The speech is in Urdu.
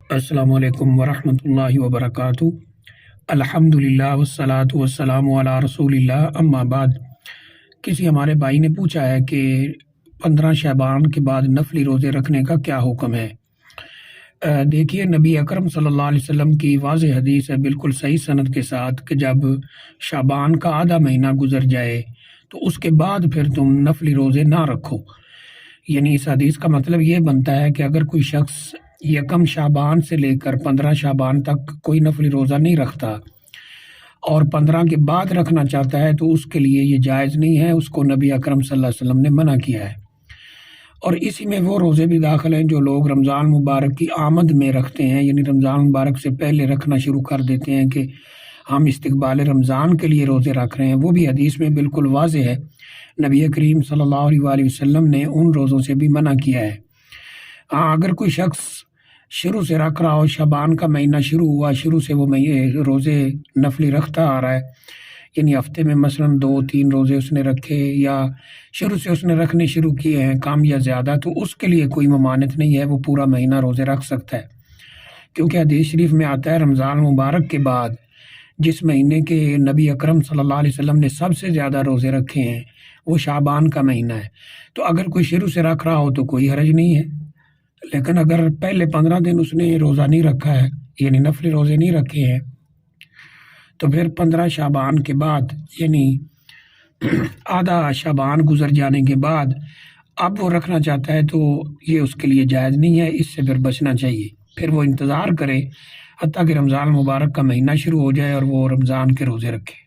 السلام علیکم ورحمۃ اللہ وبرکاتہ۔ الحمدللہ والصلاۃ والسلام علی رسول اللہ، اما بعد۔ کسی ہمارے بھائی نے پوچھا ہے کہ 15 شعبان کے بعد نفلی روزے رکھنے کا کیا حکم ہے؟ دیکھیے، نبی اکرم صلی اللہ علیہ وسلم کی واضح حدیث ہے، بالکل صحیح سند کے ساتھ، کہ جب شعبان کا آدھا مہینہ گزر جائے تو اس کے بعد پھر تم نفلی روزے نہ رکھو۔ یعنی اس حدیث کا مطلب یہ بنتا ہے کہ اگر کوئی شخص یکم شعبان سے لے کر 15 شعبان تک کوئی نفلی روزہ نہیں رکھتا اور 15 کے بعد رکھنا چاہتا ہے تو اس کے لیے یہ جائز نہیں ہے، اس کو نبی اکرم صلی اللہ علیہ وسلم نے منع کیا ہے۔ اور اسی میں وہ روزے بھی داخل ہیں جو لوگ رمضان مبارک کی آمد میں رکھتے ہیں، یعنی رمضان مبارک سے پہلے رکھنا شروع کر دیتے ہیں کہ ہم استقبال رمضان کے لیے روزے رکھ رہے ہیں۔ وہ بھی حدیث میں بالکل واضح ہے، نبی کریم صلی اللہ علیہ وآلہ وسلم نے ان روزوں سے بھی منع کیا ہے۔ ہاں، اگر کوئی شخص شروع سے رکھ رہا ہو، شعبان کا مہینہ شروع ہوا، شروع سے وہ روزے نفلی رکھتا آ رہا ہے، یعنی ہفتے میں مثلا 2-3 روزے اس نے رکھے یا شروع سے اس نے رکھنے شروع کیے ہیں کم یا زیادہ، تو اس کے لیے کوئی ممانعت نہیں ہے، وہ پورا مہینہ روزے رکھ سکتا ہے۔ کیونکہ حدیث شریف میں آتا ہے رمضان مبارک کے بعد جس مہینے کے نبی اکرم صلی اللہ علیہ وسلم نے سب سے زیادہ روزے رکھے ہیں وہ شعبان کا مہینہ ہے۔ تو اگر کوئی شروع سے رکھ رہا ہو تو کوئی حرج نہیں ہے، لیکن اگر پہلے 15 دن اس نے روزہ نہیں رکھا ہے، یعنی نفلی روزے نہیں رکھے ہیں، تو پھر 15 شعبان کے بعد، یعنی آدھا شعبان گزر جانے کے بعد اب وہ رکھنا چاہتا ہے تو یہ اس کے لیے جائز نہیں ہے، اس سے پھر بچنا چاہیے۔ پھر وہ انتظار کرے حتیٰ کہ رمضان مبارک کا مہینہ شروع ہو جائے اور وہ رمضان کے روزے رکھے۔